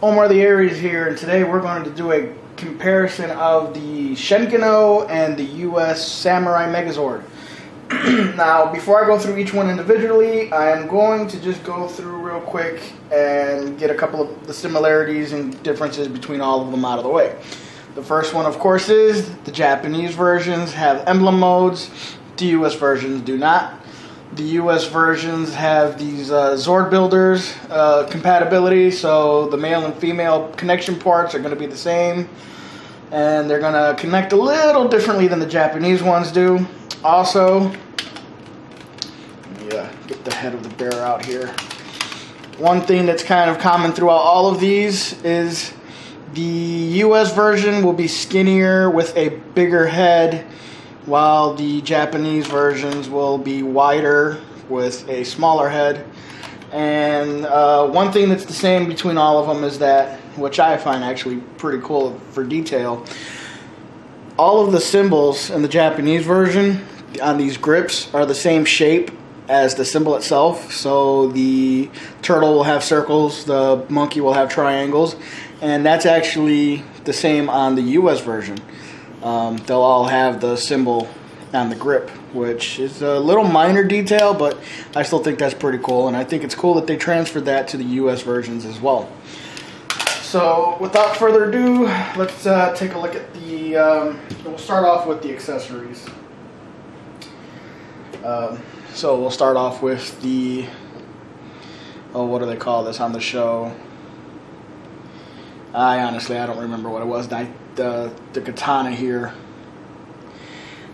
Omar the Aries here, and today we're going to do a comparison of the Shinken-Oh and the US Samurai Megazord. Now, before I go through each one individually, I'm going to just go through real quick and get a couple of the similarities and differences between all of them out of the way. The first one, of course, is the Japanese versions have emblem modes. The US versions do not. The US versions have these Zord builders compatibility, so the male and female connection ports are going to be the same, and they're going to connect a little differently than the Japanese ones do. Also, let me get the head of the bear out here. One thing that's kind of common throughout all of these is the US version will be skinnier with a bigger head, while the Japanese versions will be wider with a smaller head. And one thing that's the same between all of them is that, which I find actually pretty cool for detail, all of the symbols in the Japanese version on these grips are the same shape as the symbol itself. So the turtle will have circles, the monkey will have triangles, and that's actually the same on the US version. They'll all have the symbol on the grip, which is a little minor detail, but I still think that's pretty cool, and I think it's cool that they transferred that to the US versions as well. So without further ado, let's take a look at the, we'll start off with the accessories. So we'll start off with the, what do they call this on the show? I don't remember what it was. The katana here,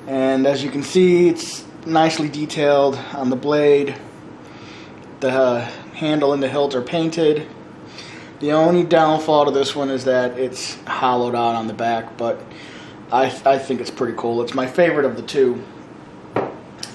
and as you can see, it's nicely detailed on the blade. The handle and the hilt are painted. The only downfall to this one is that it's hollowed out on the back, but I think it's pretty cool. It's my favorite of the two,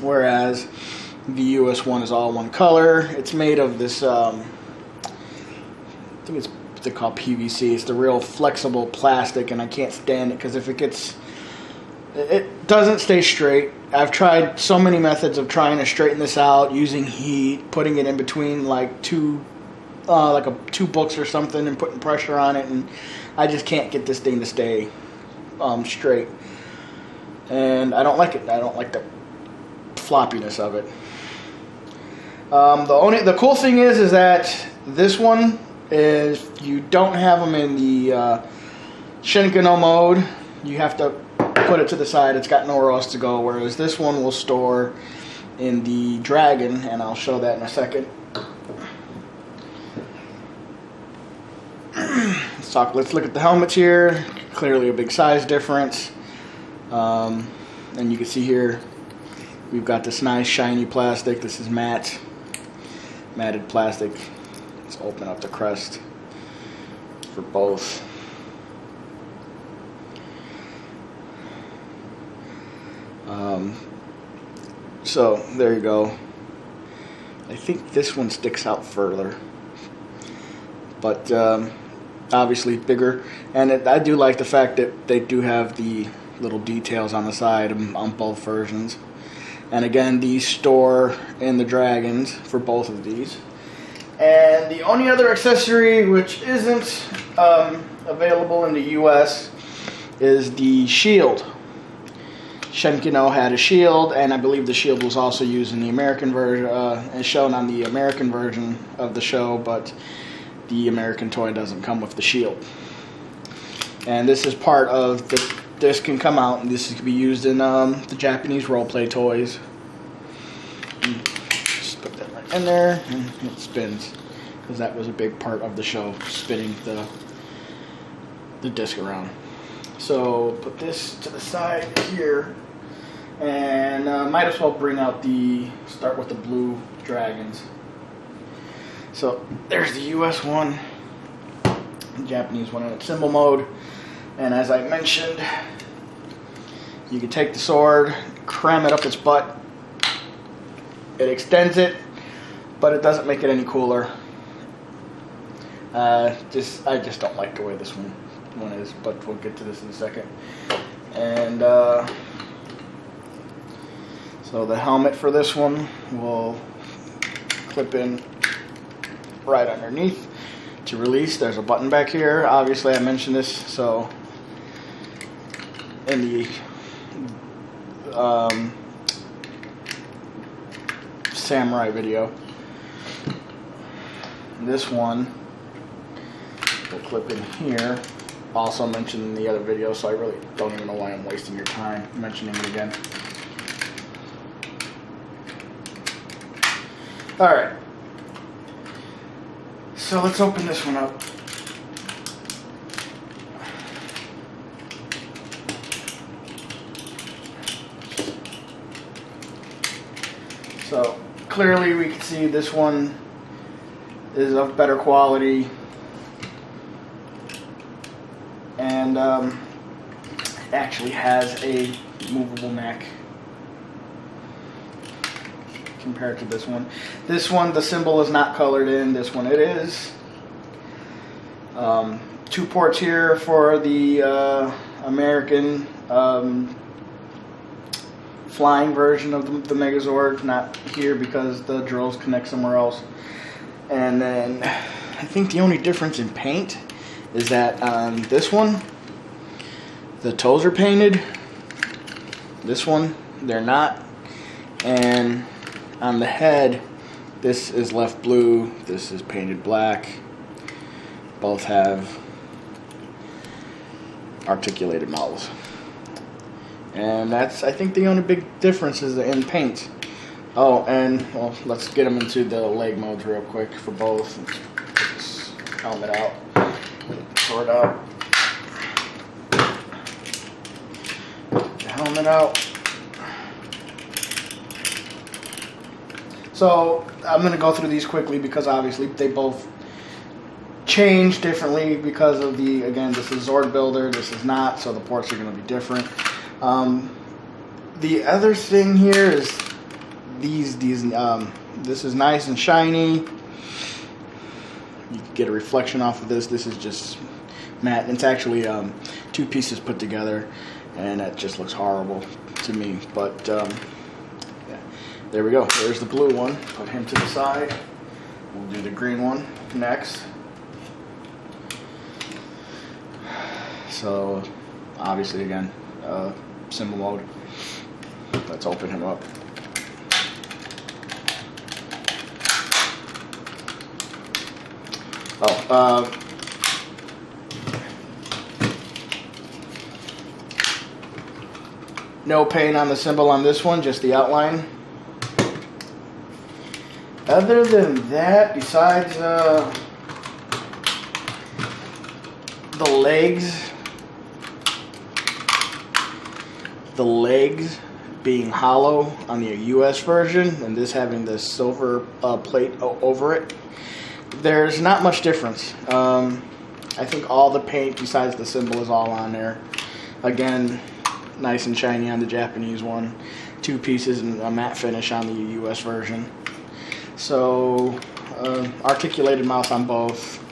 whereas the US one is all one color. It's made of this, I think it's what they call PVC. It's the real flexible plastic, and I can't stand it because if it doesn't stay straight. I've tried so many methods of trying to straighten this out, using heat, putting it in between like two books or something, and putting pressure on it, and I just can't get this thing to stay straight. And I don't like it. I don't like the floppiness of it. The cool thing is that this one is you don't have them in the Shinken-Oh mode. You have to put it to the side. It's got nowhere else to go, whereas this one will store in the Dragon, and I'll show that in a second. Let's look at the helmets here. Clearly a big size difference, and you can see here we've got this nice shiny plastic. This is matted plastic. Let's open up the crest for both. So there you go. I think this one sticks out further, but obviously bigger. And I do like the fact that they do have the little details on the side on both versions. And again, these store in the Dragons for both of these. And the only other accessory which isn't available in the US is the shield. Shinken-Oh had a shield, and I believe the shield was also used in the American version, and shown on the American version of the show, but the American toy doesn't come with the shield. And this is part of this can come out, and this can be used in the Japanese roleplay toys. Just put that right in there, and it spins, because that was a big part of the show, spinning the disc around. So put this to the side here, and might as well start with the blue Dragons. So there's the US one, the Japanese one in its symbol mode, and as I mentioned, you can take the sword, cram it up its butt. It extends it, but it doesn't make it any cooler. I just don't like the way this one is, but we'll get to this in a second. And So the helmet for this one will clip in right underneath. To release, there's a button back here. Obviously I mentioned this, so in the Samurai video. This one will clip in here. Also mentioned in the other video, so I really don't even know why I'm wasting your time mentioning it again. Alright. So let's open this one up. So clearly we can see this one is of better quality, and actually has a movable neck compared to this one. This one, the symbol is not colored in. This one it is. 2 ports here for the American flying version of the Megazord, not here because the drills connect somewhere else. And then I think the only difference in paint is that on this one the toes are painted, this one they're not, and on the head this is left blue, this is painted black. Both have articulated mouths. And that's, I think, the only big difference is in paint. Oh, and well, let's get them into the leg modes real quick for both. Put this helmet out. Sort out. Get the helmet out. So I'm going to go through these quickly because obviously they both change differently because of the, again, this is Zord Builder, this is not, so the ports are going to be different. The other thing here is this is nice and shiny. You can get a reflection off of this. This is just matte. It's actually 2 pieces put together, and that just looks horrible to me. But yeah, there we go. There's the blue one. Put him to the side. We'll do the green one next. So obviously, again, symbol mode. Let's open him up. No paint on the symbol on this one, just the outline. Other than that, besides the legs being hollow on the US version, and this having the silver plate over it, there's not much difference. I think all the paint besides the symbol is all on there. Again, nice and shiny on the Japanese one. 2 pieces and a matte finish on the US version. So articulated mouth on both.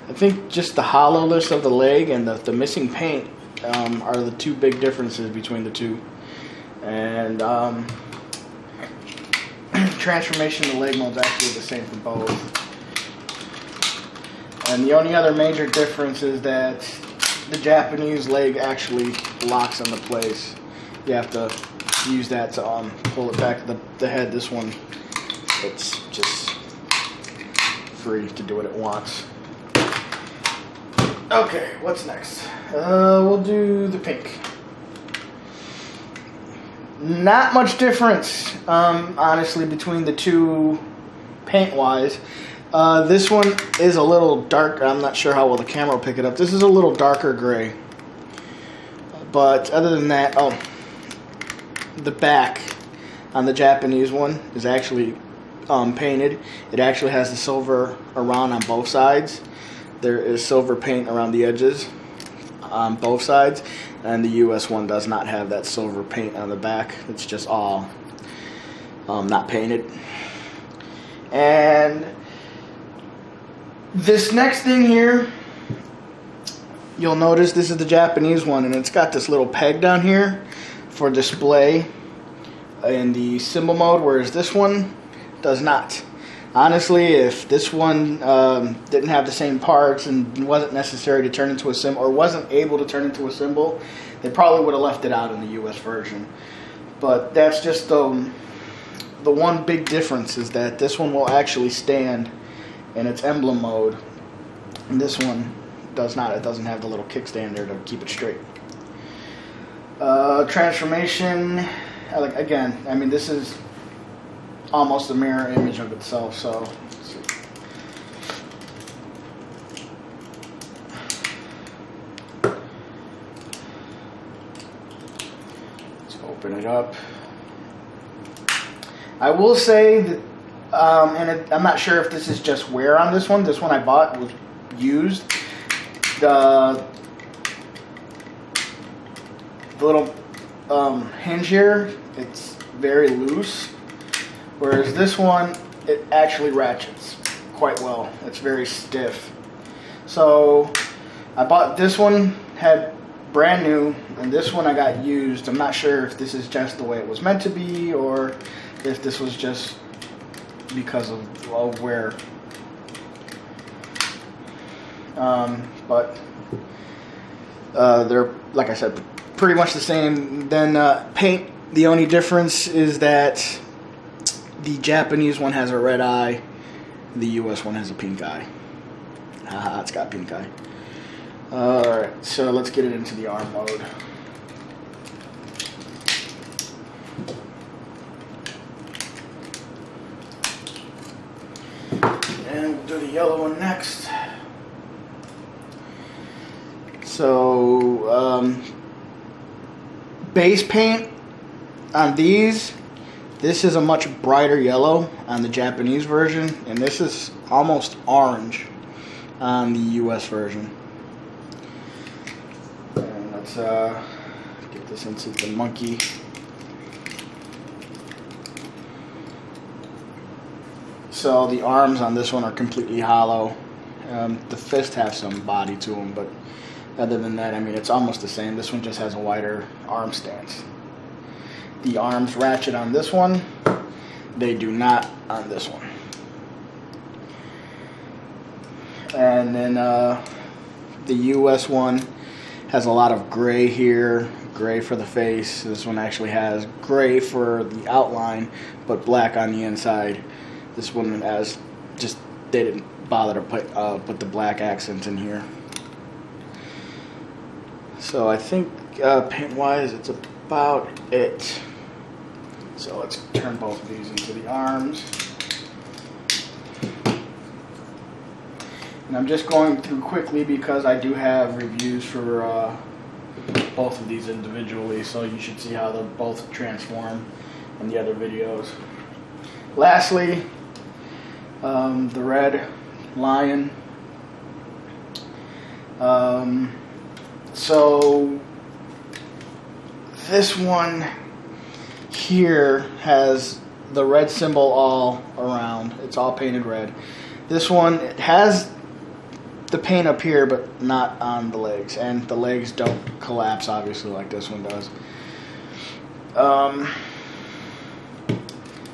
I think just the hollowness of the leg and the missing paint are the 2 big differences between the 2. And transformation of the leg mode is actually the same for both. And the only other major difference is that the Japanese leg actually locks into place. You have to use that to pull it back to the head. This one, it's just free to do what it wants. Okay, what's next? We'll do the pink. Not much difference, honestly, between the 2 paint-wise. This one is a little dark. I'm not sure how well the camera will pick it up. This is a little darker gray. But other than that, the back on the Japanese one is actually painted. It actually has the silver around on both sides. There is silver paint around the edges on both sides, and the US one does not have that silver paint on the back. It's just all not painted. And this next thing here you'll notice this is the Japanese one, and it's got this little peg down here for display in the symbol mode, whereas this one does not. Honestly, if this one didn't have the same parts and wasn't necessary to turn into a symbol, or wasn't able to turn into a symbol, they probably would have left it out in the US version. But that's just the one big difference, is that this one will actually stand in its emblem mode, and this one does not. It doesn't have the little kickstand there to keep it straight. Transformation, again, I mean, this is almost a mirror image of itself, so let's see. Let's open it up. I will say that, I'm not sure if this is just wear on this one. This one I bought was used. The little hinge here, it's very loose, whereas this one, it actually ratchets quite well. It's very stiff. So I bought this one, had brand new, and this one I got used. I'm not sure if this is just the way it was meant to be, or if this was just because of wear. But they're, like I said, pretty much the same. Then paint, the only difference is that the Japanese one has a red eye, the US one has a pink eye. Haha, it's got pink eye. Alright, so let's get it into the arm mode. And we'll do the yellow one next. So, base paint on these, this is a much brighter yellow on the Japanese version, and this is almost orange on the US version. And let's get this into the monkey. So the arms on this one are completely hollow. The fist have some body to them, but other than that, I mean, it's almost the same. This one just has a wider arm stance. The arms ratchet on this one. They do not on this one. And then the US one has a lot of gray here, gray for the face. This one actually has gray for the outline, but black on the inside. This one has just, they didn't bother to put the black accents in here. So I think paint-wise, it's about it. So let's turn both of these into the arms. And I'm just going through quickly because I do have reviews for both of these individually, so you should see how they'll both transform in the other videos. Lastly, the red lion. So this one here has the red symbol all around. It's all painted red. This one, it has the paint up here, but not on the legs, and the legs don't collapse obviously like this one does.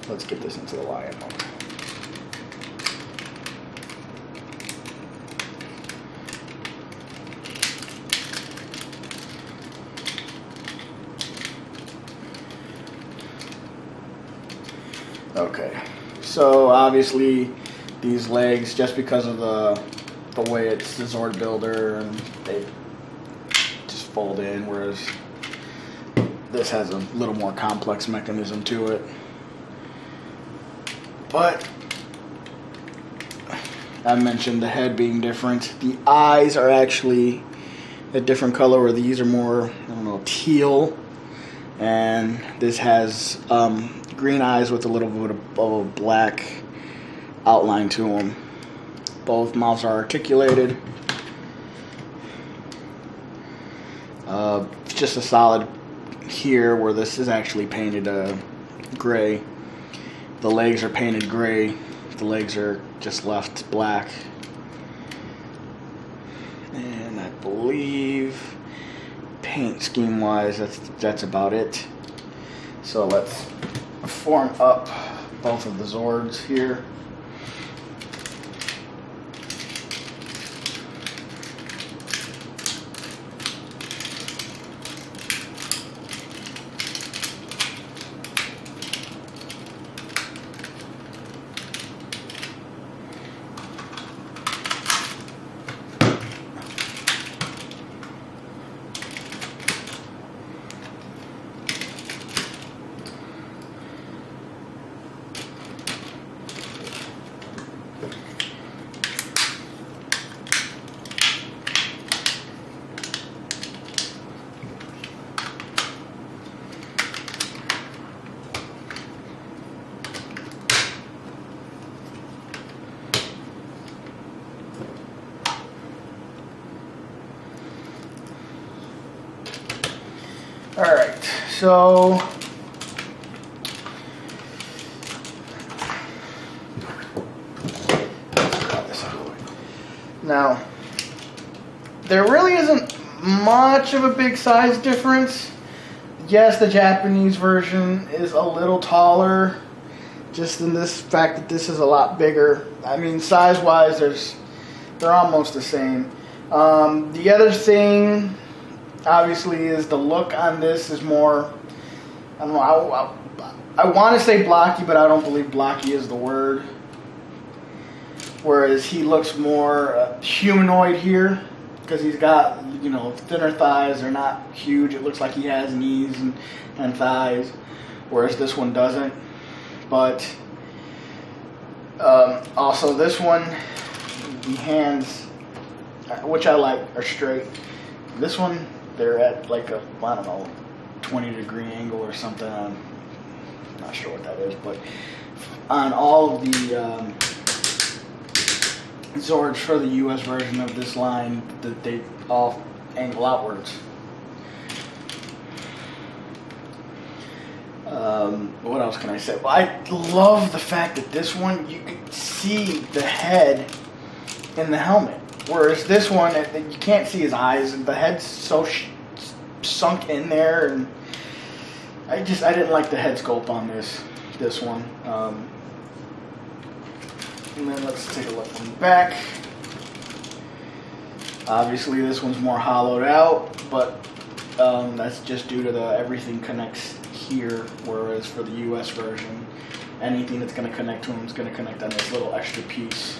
Let's get this into the lion mode. Okay, so obviously these legs, just because of the way it's the Zord builder, and they just fold in, whereas this has a little more complex mechanism to it. But I mentioned the head being different. The eyes are actually a different color, where these are more, I don't know, teal, and this has green eyes with a little bit of a black outline to them. Both mouths are articulated. Just a solid here, where this is actually painted gray. The legs are painted gray. The legs are just left black. And that believe paint scheme wise, that's about it. So let's form up both of the Zords here. Alright, so now there really isn't much of a big size difference. Yes, the Japanese version is a little taller, just in this fact that this is a lot bigger. I mean, size-wise, they're almost the same. The other thing, obviously, is the look on this is more, I don't know, I want to say blocky, but I don't believe blocky is the word. Whereas he looks more humanoid here, because he's got, you know, thinner thighs. They're not huge. It looks like he has knees and thighs, whereas this one doesn't. But also this one, the hands, which I like, are straight. This one, they're at like a, I don't know, 20-degree angle or something. I'm not sure what that is, but on all of the Zords for the US version of this line, that they all angle outwards. What else can I say? Well, I love the fact that this one, you can see the head in the helmet. Whereas this one, you can't see his eyes, and the head's so sunk in there, and I didn't like the head sculpt on this one. And then let's take a look from the back. Obviously, this one's more hollowed out, but that's just due to everything connects here, whereas for the US version, anything that's going to connect to him is going to connect on this little extra piece.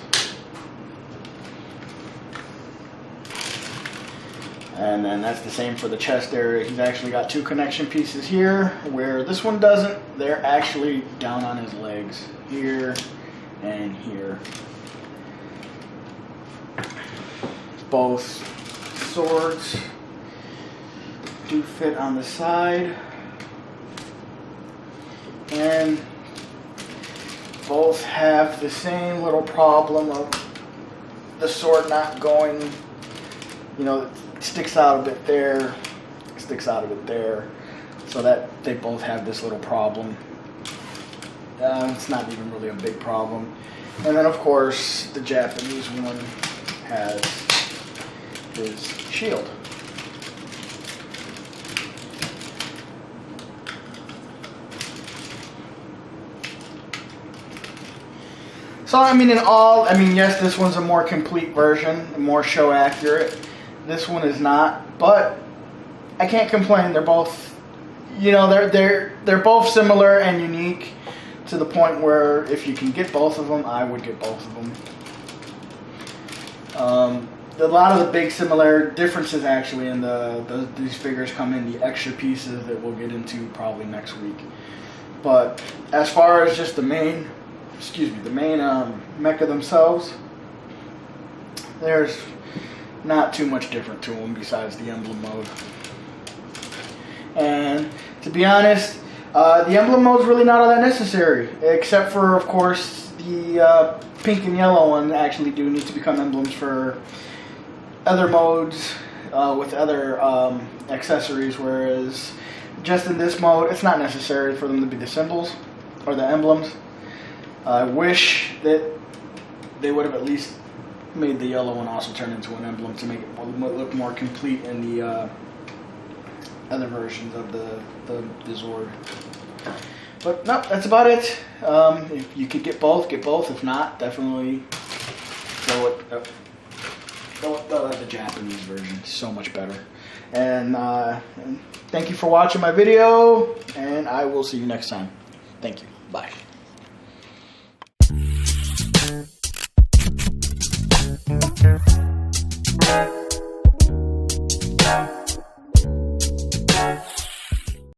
And then that's the same for the chest area. He's actually got two connection pieces here, where this one doesn't. They're actually down on his legs, here and here. Both swords do fit on the side, and both have the same little problem of the sword not going, you know, it sticks out a bit there, sticks out a bit there, so that they both have this little problem. It's not even really a big problem. And then, of course, the Japanese one has his shield. So, I mean, yes, this one's a more complete version, more show accurate. This one is not, but I can't complain. They're both, you know, they're both similar and unique to the point where if you can get both of them, I would get both of them. A lot of the big similar differences actually in these figures come in the extra pieces that we'll get into probably next week. But as far as just the main mecha themselves, there's not too much different to them besides the emblem mode. And to be honest, the emblem mode is really not all that necessary, except for, of course, the pink and yellow one actually do need to become emblems for other modes with other accessories, whereas just in this mode, it's not necessary for them to be the symbols or the emblems. I wish that they would have at least made the yellow one also turn into an emblem to make it look more complete in the other versions of the Zord. But no, that's about it. If you could get both, get both. If not, definitely go with the Japanese version. It's so much better. And thank you for watching my video, and I will see you next time. Thank you. Bye.